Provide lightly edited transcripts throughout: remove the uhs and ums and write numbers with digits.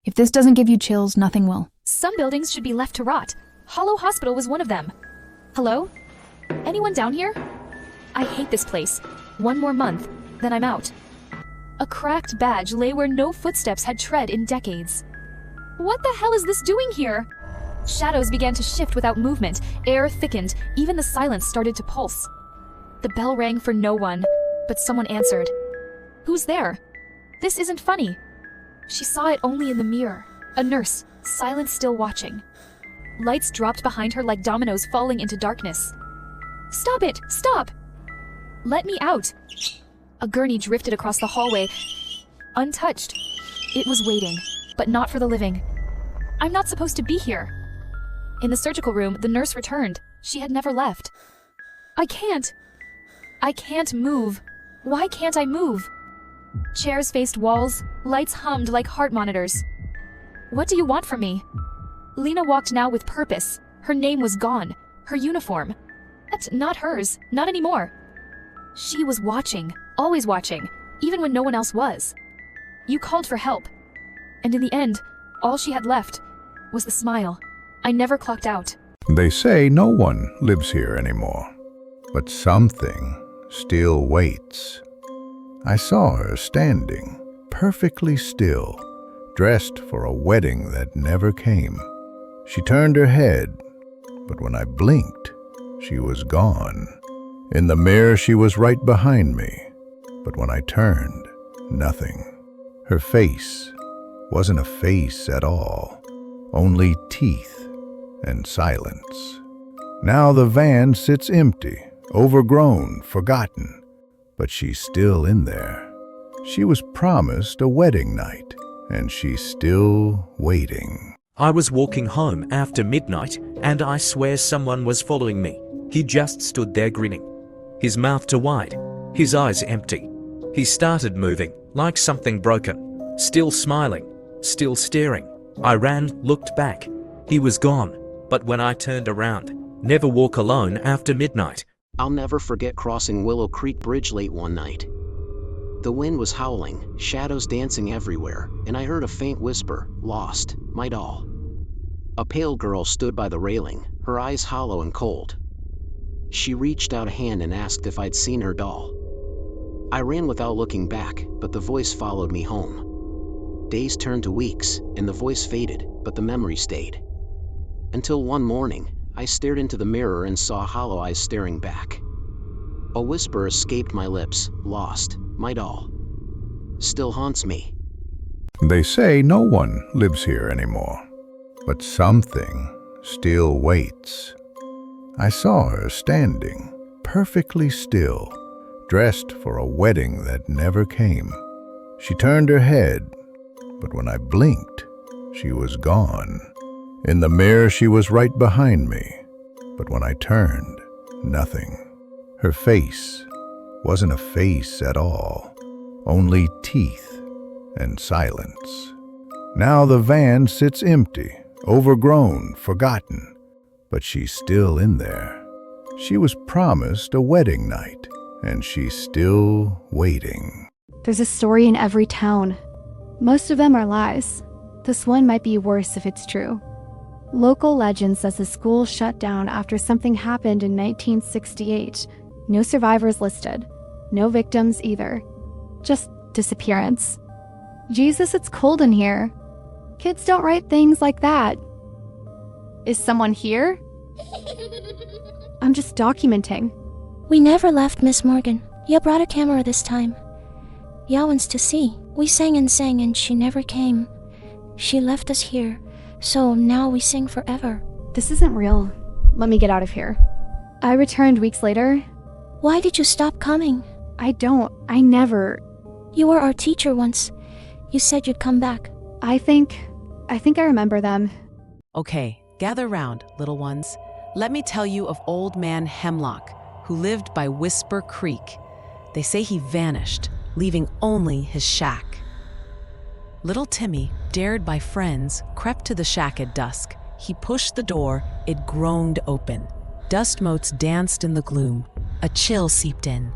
If this doesn't give you chills, nothing will. Some buildings should be left to rot. Hollow Hospital was one of them. Hello? Anyone down here? I hate this place. One more month, then I'm out. A cracked badge lay where no footsteps had tread in decades. What the hell is this doing here? Shadows began to shift without movement, air thickened, even the silence started to pulse. The bell rang for no one, but someone answered. Who's there? This isn't funny. She saw it only in the mirror. A nurse, silent, still watching. Lights dropped behind her like dominoes falling into darkness. Stop it! Stop! Let me out! A gurney drifted across the hallway, untouched. It was waiting, but not for the living. I'm not supposed to be here. In the surgical room, the nurse returned. She had never left. I can't move. Why can't I move? Chairs faced walls, lights hummed like heart monitors. What do you want from me? Lena walked now with purpose. Her name was gone. Her uniform. Not hers. Not anymore. She was watching. Always watching. Even when no one else was. You called for help. And in the end, all she had left was the smile. I never clocked out. They say no one lives here anymore, but something still waits. I saw her standing, perfectly still, dressed for a wedding that never came. She turned her head, but when I blinked, she was gone. In the mirror, she was right behind me, but when I turned, nothing. Her face wasn't a face at all, only teeth and silence. Now the van sits empty, overgrown, forgotten, but she's still in there. She was promised a wedding night, and she's still waiting. I was walking home after midnight, and I swear someone was following me. He just stood there grinning, his mouth too wide, his eyes empty. He started moving, like something broken, still smiling, still staring. I ran, looked back. He was gone, but when I turned around, never walk alone after midnight. I'll never forget crossing Willow Creek Bridge late one night. The wind was howling, shadows dancing everywhere, and I heard a faint whisper, "Lost, my doll." A pale girl stood by the railing, her eyes hollow and cold. She reached out a hand and asked if I'd seen her doll. I ran without looking back, but the voice followed me home. Days turned to weeks, and the voice faded, but the memory stayed. Until one morning, I stared into the mirror and saw hollow eyes staring back. A whisper escaped my lips, "Lost, my doll." Still haunts me. They say no one lives here anymore, but something still waits. I saw her standing, perfectly still, dressed for a wedding that never came. She turned her head, but when I blinked, she was gone. In the mirror, she was right behind me, but when I turned, nothing. Her face wasn't a face at all, only teeth and silence. Now the van sits empty, overgrown, forgotten, but she's still in there. She was promised a wedding night, and she's still waiting. There's a story in every town. Most of them are lies. This one might be worse if it's true. Local legend says the school shut down after something happened in 1968. No survivors listed. No victims either. Just disappearance. Jesus, it's cold in here. Kids don't write things like that. Is someone here? I'm just documenting. We never left, Miss Morgan. Ya brought a camera this time. Ya wants to see. We sang and she never came. She left us here, so now we sing forever. This isn't real. Let me get out of here. I returned weeks later. Why did you stop coming? I never. You were our teacher once. You said you'd come back. I think I remember them. Okay, gather round, little ones. Let me tell you of Old Man Hemlock, who lived by Whisper Creek. They say he vanished, leaving only his shack. Little Timmy, dared by friends, crept to the shack at dusk. He pushed the door, it groaned open. Dust motes danced in the gloom. A chill seeped in.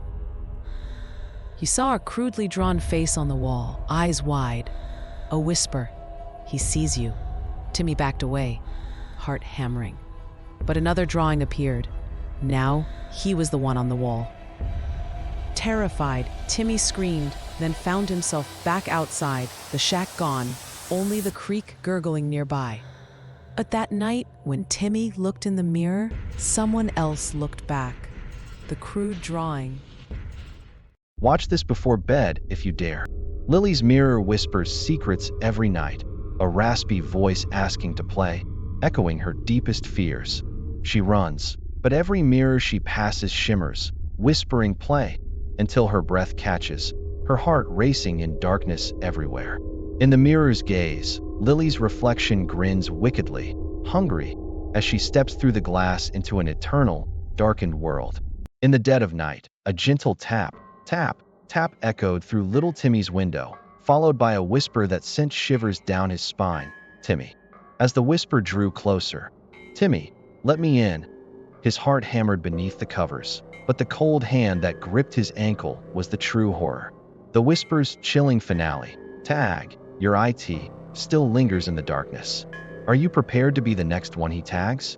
He saw a crudely drawn face on the wall, eyes wide. A whisper, He sees you. Timmy backed away, heart hammering. But another drawing appeared. Now, he was the one on the wall. Terrified, Timmy screamed, then found himself back outside, the shack gone, only the creek gurgling nearby. But that night, when Timmy looked in the mirror, someone else looked back. The crude drawing. Watch this before bed if you dare. Lily's mirror whispers secrets every night, a raspy voice asking to play, echoing her deepest fears. She runs, but every mirror she passes shimmers, whispering play, until her breath catches, her heart racing in darkness everywhere. In the mirror's gaze, Lily's reflection grins wickedly, hungry, as she steps through the glass into an eternal, darkened world. In the dead of night, a gentle tap, tap, tap echoed through little Timmy's window, followed by a whisper that sent shivers down his spine. Timmy. As the whisper drew closer, Timmy, let me in. His heart hammered beneath the covers, but the cold hand that gripped his ankle was the true horror. The whisper's chilling finale, tag, your IT, still lingers in the darkness. Are you prepared to be the next one he tags?